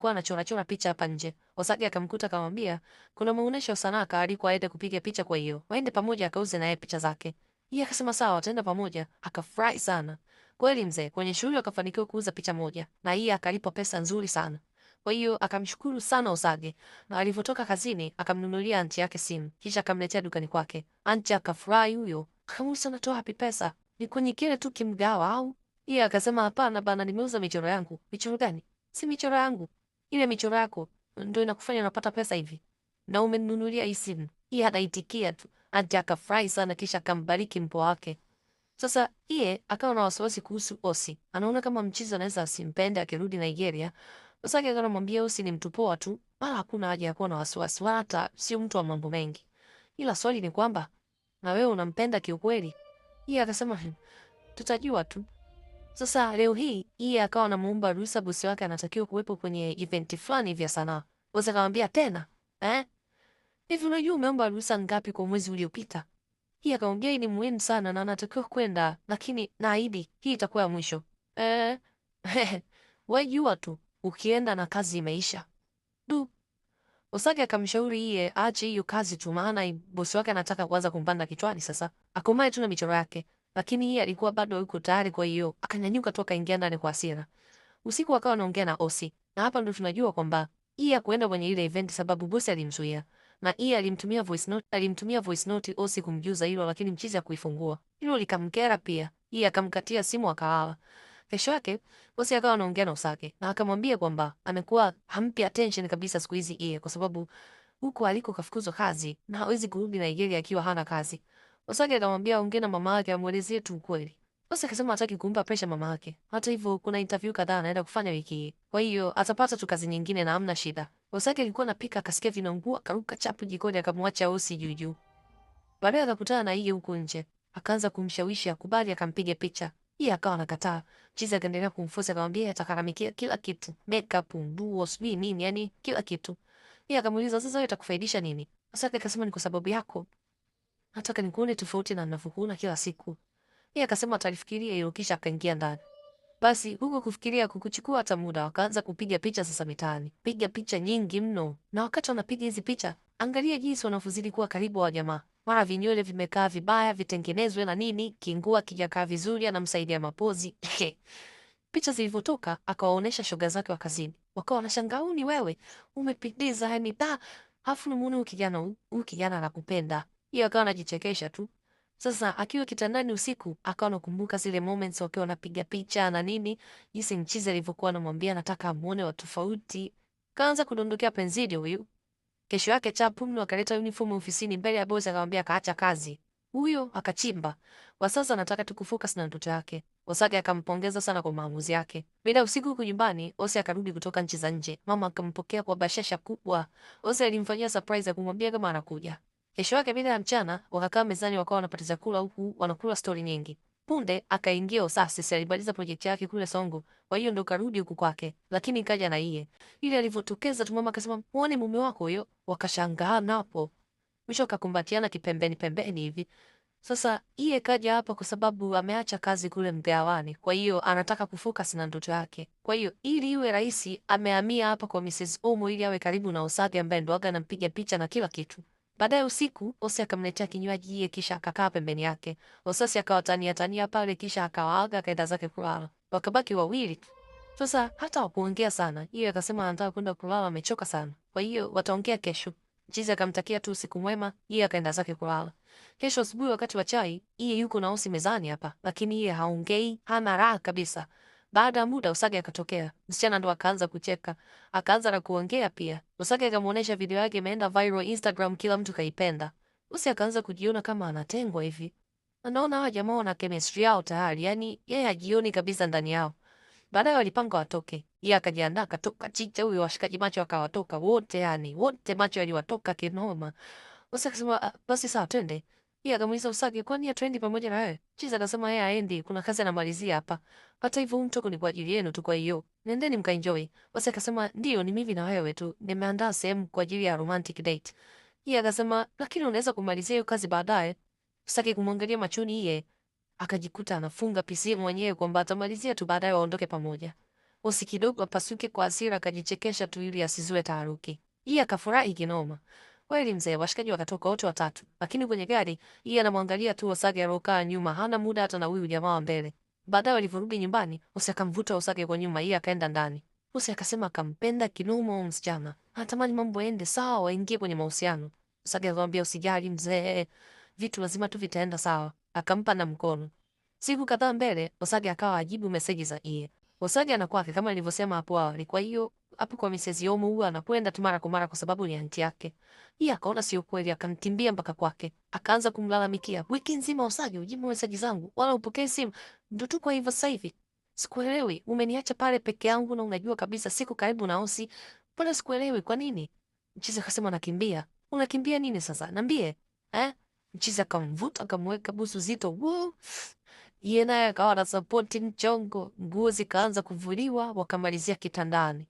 kwa anachora picha hapa nje. Osage akamkuta akamwambia kuna maonesho sanaa alikuwa aende kupiga picha, kwa hiyo waende pamoja akauze naye picha zake. Yeye akasema sawa, wataenda pamoja. Akafurahi sana. Kweli mzee, kwenye shughuli akafanikiwa kuuza picha moja na yeye akalipwa pesa nzuri sana. Kwa hiyo akamshukuru sana Osage na alivyotoka kazini akamnunulia anti yake simu kisha akamletea dukani kwake. Anti akafurahi huyo. Akamuuliza unatoa wapi pesa? Ni kwenye kile tu kimgawa au? Yeye akasema hapana bana, nimeuza michoro yangu. Michoro gani? Si michoro yangu. Ile michoro yako ndio inakufanya unapata pesa hivi. Na umenunulia hii simu. Yeye anaitikia tu. Anti akafurahi sana kisha akambariki mpoa wake. Sasa yeye akawa na wasiwasi kuhusu Osi. Anaona kama mchizi anaweza asimpende akirudi Nigeria. Osage akawa anamwambia Osi ni mtu poa tu, wala hakuna haja ya kuwa na wasiwasi, wala hata sio mtu wa mambo mengi. Ila swali ni kwamba na wewe unampenda kiukweli? Yeye akasema tutajua tu. Sasa leo hii yeye akawa anamuomba ruhusa bosi wake anatakiwa kuwepo kwenye event fulani vya sanaa. Bosi akamwambia tena, eh? Hivi unajua umeomba ruhusa ngapi kwa mwezi uliopita? Yeye akamwambia hii ni muhimu sana na anatakiwa kwenda, lakini naahidi hii itakuwa ya mwisho. Eh? Wewe jua tu ukienda na kazi imeisha. Du. Osage akamshauri yeye aache hiyo kazi tu, maana bosi wake anataka kuanza kumpanda kichwani sasa. Akomae tu na michoro yake. Lakini yeye alikuwa bado yuko tayari, kwa hiyo akanyanyuka tu akaingia ndani kwa hasira. Usiku akawa anaongea na Osi. Na hapa ndo tunajua kwamba yeye hakuenda kwenye ile event sababu bosi alimzuia. Na yeye alimtumia voice note Osi kumjuza hilo, lakini mchizi hakuifungua. Hilo likamkera pia. Yeye akamkatia simu akalala. Kesho yake bosi akawa anaongea na Osage na akamwambia kwamba amekuwa hampi attention kabisa siku hizi yeye, kwa sababu huko aliko kafukuzwa kazi na hawezi kurudi Nigeria akiwa hana kazi. Osage akamwambia aongee na mama yake amuelezee tu ukweli. Bosi akasema hataki kumpa pressure mama yake. Hata hivyo kuna interview kadhaa anaenda kufanya wiki hii. Kwa hiyo atapata tu kazi nyingine na hamna shida. Osage alikuwa anapika akasikia vinaungua, akaruka chapu jikoni akamwacha Osi juu juu. Baadaye akakutana na yeye huko nje. Akaanza kumshawishi akubali akampige picha. Yeye akawa anakataa. Chizi akaendelea kumforce akamwambia atakaramikia kila kitu. Makeup, nguo, sijui nini, yani kila kitu. Yeye akamuuliza sasa wewe itakufaidisha nini? Osage akasema ni kwa sababu yako. Nataka nikuone tofauti na ninavyokuona kila siku. Yeye akasema atalifikiria hilo kisha akaingia ndani. Basi huko kufikiria kukuchukua hata muda, wakaanza kupiga picha sasa mitaani. Piga picha nyingi mno. Na wakati wanapiga hizi picha, angalia jinsi wanavyozidi kuwa karibu wa jamaa. Mara vinywele vimekaa vibaya, vitengenezwe na nini, kingua kijakaa vizuri, anamsaidia mapozi. Picha zilivyotoka, akawaonesha shoga zake wa kazini. Wakawa wanashangaa, ni wewe, umependeza yani da. Hafu namuona huyu kijana anakupenda. Yeye akawa anajichekesha tu. Sasa akiwa kitandani usiku akawa anakumbuka zile moments wakiwa wanapiga picha na nini, jinsi mchizi alivyokuwa anamwambia anataka amuone wa tofauti. Kaanza kudondokea penzini huyu. Kesho yake chapu mno akaleta uniform ofisini mbele ya bosi akamwambia kaacha kazi. Huyo akachimba. Kwa sasa anataka tu kufocus na ndoto yake. Osage akampongeza sana kwa maamuzi yake. Bila usiku huko nyumbani, Osi akarudi kutoka nchi za nje. Mama akampokea kwa bashasha kubwa. Osi alimfanyia surprise ya kumwambia kama anakuja. Kesho yake bila ya mchana, wakakaa mezani wakawa wanapata chakula huku wanakula story nyingi. Punde akaingia Osasi, alimaliza project yake kule Songo. Kwa hiyo ndo karudi huku kwake. Lakini kaja na yeye. Ile alivyotokeza tu mama akasema, "Muone mume wako huyo." Wakashangaa napo. Mwisho akakumbatiana kipembeni pembeni hivi. Sasa yeye kaja hapa kwa sababu ameacha kazi kule mgawani. Kwa hiyo anataka kufocus na ndoto yake. Kwa hiyo ili iwe rahisi amehamia hapa kwa Mrs. Omo ili awe karibu na Osage ambaye ndo aga anampiga picha na kila kitu. Baadaye usiku, Osi akamletea kinywaji yeye kisha akakaa pembeni yake. Osasi akawatania tania pale kisha akawaaga akaenda zake kulala. Wakabaki wawili. Sasa hata hawakuongea sana. Yeye akasema anataka kwenda kulala amechoka sana. Kwa hiyo wataongea kesho. Chizi akamtakia tu usiku mwema, yeye akaenda zake kulala. Kesho asubuhi wakati wa chai, yeye yuko na Osi mezani hapa, lakini yeye haongei, hana raha kabisa. Baada ya muda Osage akatokea. Msichana ndo akaanza kucheka. Akaanza na kuongea pia. Osage akamuonesha video yake imeenda viral Instagram, kila mtu kaipenda. Osi akaanza kujiona kama anatengwa hivi. Anaona hawa jamaa wana chemistry yao tayari, yani yeye hajioni kabisa ndani yao. Baadaye walipanga watoke. Yeye akajiandaa akatoka chicha, huyo washikaji macho akawatoka wote, yani wote macho yaliwatoka kinoma. Osi akasema basi sawa twende. Yeye akamuuliza Osage, kwani hatuendi pamoja na wewe? Chiza akasema yeye haendi, kuna kazi anamalizia hapa. Hata hivyo huu mtoko ni kwa ajili yenu tu, kwa hiyo nendeni mkaenjoy. Osi akasema ndio, ni mimi na wewe tu, nimeandaa sehemu kwa ajili ya romantic date. Yeye akasema lakini unaweza kumalizia hiyo kazi baadaye. Osage kumwangalia machoni yeye akajikuta anafunga PC mwenyewe kwamba atamalizia tu baadaye waondoke pamoja. Osi kidogo apasuke kwa hasira akajichekesha tu ili asizue taharuki. Yeye akafurahi kinoma. Kweli mzee, washikaji wakatoka wote watatu. Lakini kwenye gari, yeye anamwangalia tu Osage alokaa nyuma, hana muda hata na huyu jamaa wa mbele. Baadaye walivyorudi nyumbani, Osi akamvuta Osage kwa nyuma, yeye akaenda ndani. Osi akasema akampenda kinoma huyo msichana. Anatamani mambo yaende sawa, waingie kwenye mahusiano. Osage akamwambia usijali mzee, vitu lazima tu vitaenda sawa. Akampa na mkono. Siku kadhaa mbele, Osage akawa ajibu meseji za yeye. Osage anakwake kama nilivyosema hapo awali. Kwa hiyo hapo kwa Mrs. Yomo huwa anakwenda tu mara kwa mara kwa sababu ni anti yake. Yeye akaona sio kweli, akamkimbia mpaka kwake. Akaanza kumlalamikia. Wiki nzima Osage hujibu meseji zangu, wala upokee simu. Ndio tu kwa hivyo sasa hivi. Sikuelewi, umeniacha pale peke yangu na unajua kabisa siku karibu na Osi. Mbona sikuelewi kwa nini? Mchizi akasema nakimbia. Unakimbia nini sasa? Niambie. Eh? Mchizi akamvuta akamweka busu zito. Woo! Yeye naye akawa anasapoti mchongo, nguo zikaanza kuvuliwa, wakamalizia kitandani.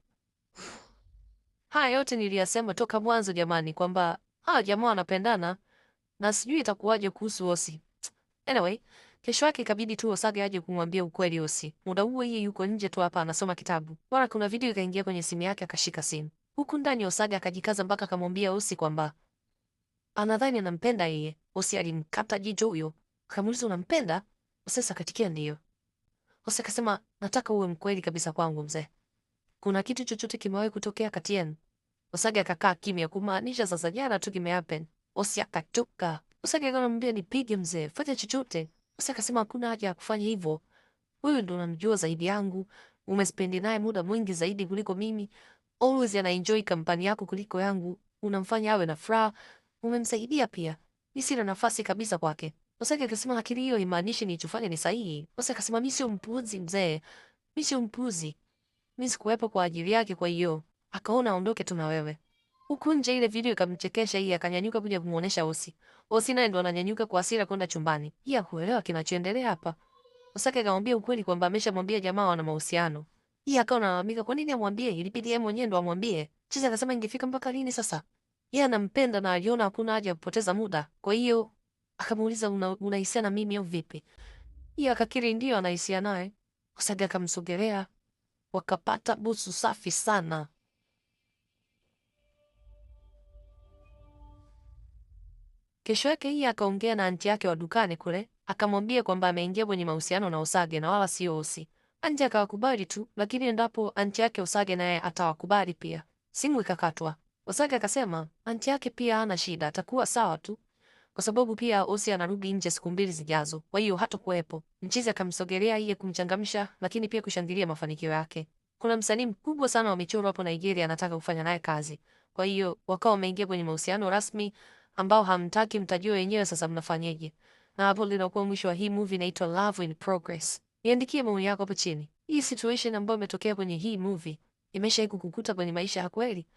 Haya yote niliyasema toka mwanzo jamani, kwamba jamaa wanapendana na sijui itakuwaje kuhusu Osi. Anyway, kesho yake ikabidi tu Osage aje kumwambia ukweli Osi. Muda huo yeye yuko nje tu hapa anasoma kitabu. Mara kuna video ikaingia kwenye simu yake akashika simu. Huku ndani Osage akajikaza mpaka akamwambia Osi kwamba anadhani anampenda yeye. Osi alimkata jicho huyo. Akamuuliza unampenda? Osi akatikia ndio. Osi akasema nataka uwe mkweli kabisa kwangu mzee. Kuna kitu chochote kimewahi kutokea kati yenu? Osage akakaa kimya kumaanisha sasa jana tu kimehappen. Osi akatoka. Osage akamwambia nipige mzee, fanya chochote. Osi akasema hakuna haja ya kufanya hivyo. Wewe ndo unamjua zaidi yangu. Umespendi naye muda mwingi zaidi kuliko mimi. Always anaenjoy kampani yako kuliko yangu. Unamfanya awe na furaha. Umemsaidia pia. Mimi sina nafasi kabisa kwake. Osage akasema lakini hiyo imaanishi nilichofanya ni sahihi. Osage akasema mimi sio mpuuzi mzee. Mimi sio mpuuzi. Mimi sikuwepo kwa ajili yake kwa hiyo akaona aondoke tu na wewe. Huku nje ile video ikamchekesha yeye akanyanyuka kuja kumuonesha Osi. Osi naye ndo ananyanyuka kwa hasira kwenda chumbani. Yeye hakuelewa kinachoendelea hapa. Osake akamwambia ukweli kwamba ameshamwambia jamaa wana mahusiano. Yeye akawa analalamika kwa nini amwambie? Ilibidi yeye mwenyewe ndo amwambie. Chiza akasema ingefika mpaka lini sasa? Yeye anampenda na aliona hakuna haja ya kupoteza muda. Kwa hiyo akamuuliza unahisia na mimi au vipi? Yeye akakiri ndio anahisia naye. Osake akamsogelea wakapata busu safi sana. Kesho yake hii akaongea na anti yake wa dukani kule, akamwambia kwamba ameingia kwenye mahusiano na Osage na wala sio Osi. Anti akawakubali tu, lakini endapo anti yake Osage naye atawakubali pia. Simu ikakatwa. Osage akasema anti yake pia hana shida, atakuwa sawa tu. Kwa sababu pia Osi anarudi nje siku 2 zijazo. Kwa hiyo hatakuwepo. Mchizi akamsogelea yeye kumchangamsha, lakini pia kushangilia mafanikio yake. Kuna msanii mkubwa sana wa michoro hapo Nigeria anataka kufanya naye kazi. Kwa hiyo wakawa wameingia kwenye mahusiano rasmi ambao hamtaki mtajua wenyewe sasa mnafanyaje. Na hapo linakuwa mwisho wa hii movie inaitwa Love in Progress. Niandikie maoni yako hapo chini. Hii situation ambayo imetokea kwenye hii movie imeshawahi kukukuta kwenye maisha ya kweli?